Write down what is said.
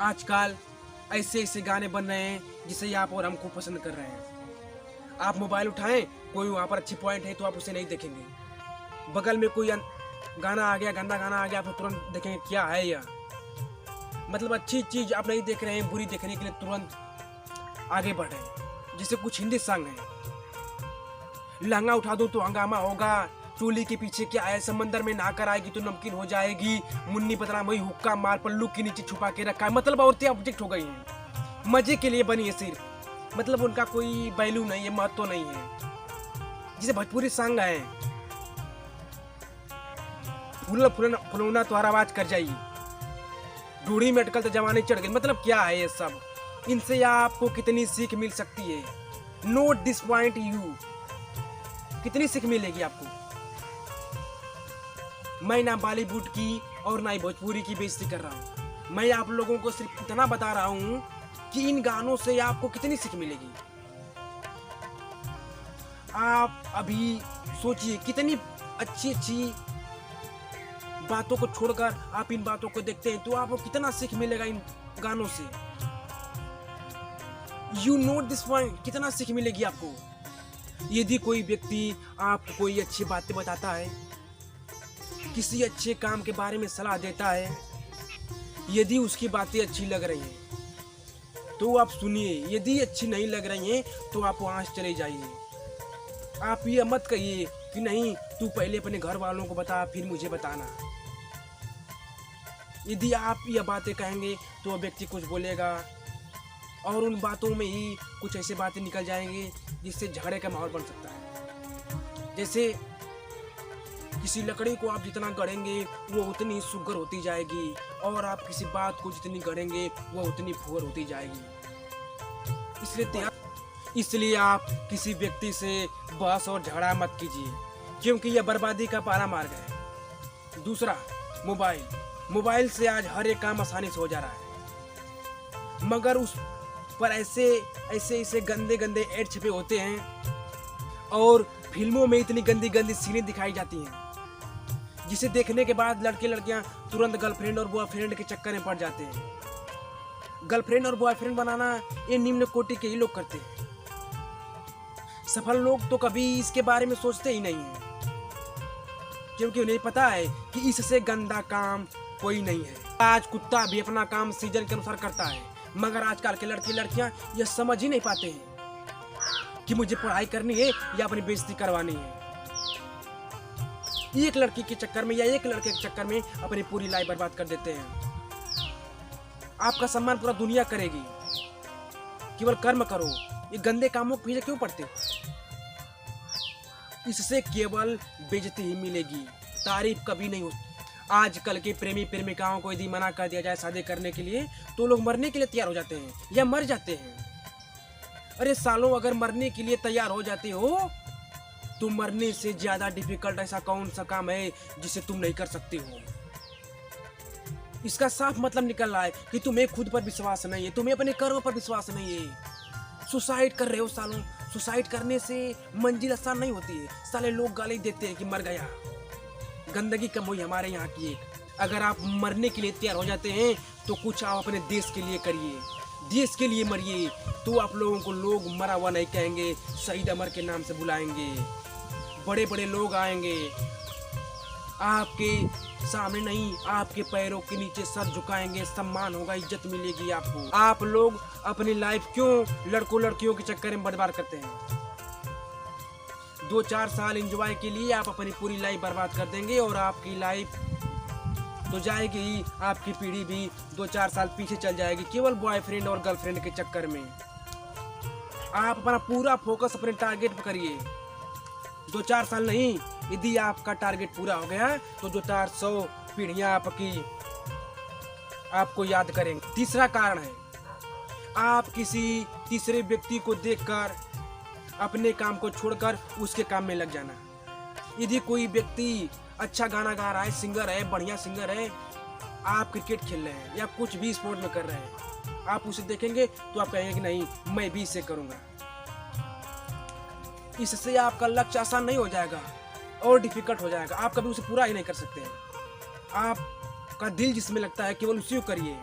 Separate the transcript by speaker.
Speaker 1: आजकल ऐसे ऐसे गाने बन रहे हैं जिसे आप और हमको पसंद कर रहे हैं। आप मोबाइल उठाएं, कोई वहाँ पर अच्छी पॉइंट है तो आप उसे नहीं देखेंगे। बगल में कोई गाना आ गया, गंदा गाना आ गया, आप तुरंत देखेंगे क्या है यह। मतलब अच्छी चीज आप नहीं देख रहे हैं, बुरी देखने के लिए तुरंत आगे बढ़ रहे हैं। जैसे कुछ हिंदी सॉन्ग है, लहंगा उठा दो तो हंगामा होगा, चोली के पीछे क्या है, समंदर में नहाकर आएगी तो नमकीन हो जाएगी, मुन्नी बदनाम वही हुक्का मार पल्लू के नीचे छुपा के रखा है। मतलब औरतें ऑब्जेक्ट हो गई हैं, मजे के लिए बनी है सिर्फ। मतलब उनका कोई वैल्यू नहीं है, महत्व तो नहीं है। जिसे भोजपुरी सॉन्ग है, फुलौना तो हर आवाज कर जाएगी, डूढ़ी में अटकल तो जवानी चढ़ गई। मतलब क्या है ये सब? इनसे आपको कितनी सीख मिल सकती है? नोट दिस पॉइंट यू, कितनी सीख मिलेगी आपको? मैं ना बॉलीवुड की और ना ही भोजपुरी की बेइज्जती कर रहा हूँ। मैं आप लोगों को सिर्फ इतना बता रहा हूँ कि इन गानों से आपको कितनी सीख मिलेगी। आप अभी सोचिए, कितनी अच्छी अच्छी बातों को छोड़कर आप इन बातों को देखते हैं तो आपको कितना सीख मिलेगा इन गानों से। यू नोट दिस पॉइंट, कितना सीख मिलेगी आपको। यदि कोई व्यक्ति आपको कोई अच्छी बातें बताता है, किसी अच्छे काम के बारे में सलाह देता है, यदि उसकी बातें अच्छी लग रही हैं तो आप सुनिए, यदि अच्छी नहीं लग रही हैं तो आप वहां से चले जाइए। आप ये मत कहिए कि नहीं तू पहले अपने घर वालों को बता फिर मुझे बताना। यदि आप ये बातें कहेंगे तो वह व्यक्ति कुछ बोलेगा और उन बातों में ही कुछ ऐसी बातें निकल जाएंगी जिससे झगड़े का माहौल बन सकता है। जैसे किसी लकड़ी को आप जितना गढ़ेंगे वो उतनी सुगर होती जाएगी, और आप किसी बात को जितनी गढ़ेंगे वो उतनी फुहर होती जाएगी। इसलिए आप किसी व्यक्ति से बहस और झगड़ा मत कीजिए, क्योंकि यह बर्बादी का पहला मार्ग है। दूसरा, मोबाइल से आज हर एक काम आसानी से हो जा रहा है, मगर उस पर ऐसे गंदे गंदे ऐड छपे होते हैं और फिल्मों में इतनी गंदी गंदी सीनें दिखाई जाती हैं जिसे देखने के बाद लड़के लड़कियां तुरंत गर्लफ्रेंड और बॉयफ्रेंड के चक्कर में पड़ जाते हैं। गर्लफ्रेंड और बॉयफ्रेंड बनाना ये निम्न कोटि के ही लोग करते हैं। सफल लोग तो कभी इसके बारे में सोचते ही नहीं हैं, क्योंकि उन्हें पता है कि इससे गंदा काम कोई नहीं है। आज कुत्ता भी अपना काम सीजन के अनुसार करता है, मगर आजकल के लड़के लड़कियां यह समझ ही नहीं पाते हैं कि मुझे पढ़ाई करनी है या अपनी बेइज्जती करवानी है। एक लड़की के चक्कर में या एक लड़के के चक्कर में अपनी पूरी लाइफ बर्बाद कर देते हैं। आपका सम्मान पूरा दुनिया करेगी, केवल कर्म करो। ये गंदे कामों के पीछे क्यों पड़ते? इससे केवल बेइज्जती ही मिलेगी, तारीफ कभी नहीं होती। आजकल के प्रेमी प्रेमिकाओं को यदि मना कर दिया जाए शादी करने के लिए तो लोग मरने के लिए तैयार हो जाते हैं या मर जाते हैं। अरे सालों, अगर मरने के लिए तैयार हो जाते हो तो मरने से ज्यादा डिफिकल्ट ऐसा कौन सा काम है जिसे तुम नहीं कर सकते हो? इसका साफ मतलब निकल रहा है कि तुम्हें खुद पर विश्वास नहीं है, तुम्हें अपने कर्म पर विश्वास नहीं है। सुसाइड कर रहे हो सालों। सुसाइड करने से मंजिल आसान नहीं होती है। साले लोग गाली देते हैं कि मर गया। गंदगी कम हुई हमारे यहाँ की एक। अगर आप मरने के लिए तैयार हो जाते हैं तो कुछ आप अपने देश के लिए करिए, देश के लिए मरिए, तो आप लोगों को लोग मरा हुआ नहीं कहेंगे, शहीद अमर के नाम से बुलाएंगे। बड़े बड़े लोग आएंगे, आपके सामने नहीं आपके पैरों के नीचे सर झुकाएंगे, सम्मान होगा, इज्जत मिलेगी आपको। आप लोग अपनी लाइफ क्यों लड़कों लड़कियों के चक्कर में बर्बाद करते हैं? 2-4 साल एंजॉय के लिए आप अपनी पूरी लाइफ बर्बाद कर देंगे और आपकी लाइफ तो जाएगी ही, आपकी पीढ़ी भी 2-4 साल पीछे चल जाएगी केवल बॉयफ्रेंड और गर्लफ्रेंड के चक्कर में। आप अपना पूरा फोकस अपने टारगेट पर करिए। 2-4 साल नहीं, यदि आपका टारगेट पूरा हो गया तो 2-400 पीढ़ियां आपको याद करेंगे। तीसरा कारण है, आप किसी तीसरे व्यक्ति को देखकर अपने काम को छोड़कर उसके काम में लग जाना। यदि कोई व्यक्ति अच्छा गाना गा रहा है, सिंगर है, बढ़िया सिंगर है, आप क्रिकेट खेल रहे हैं या कुछ भी स्पोर्ट में कर रहे हैं, आप उसे देखेंगे तो आप कहेंगे कि नहीं मैं भी इसे करूंगा। इससे आपका लक्ष्य आसान नहीं हो जाएगा और डिफिकल्ट हो जाएगा। आप कभी उसे पूरा ही नहीं कर सकते हैं। आपका दिल जिसमें लगता है केवल उसी को करिए।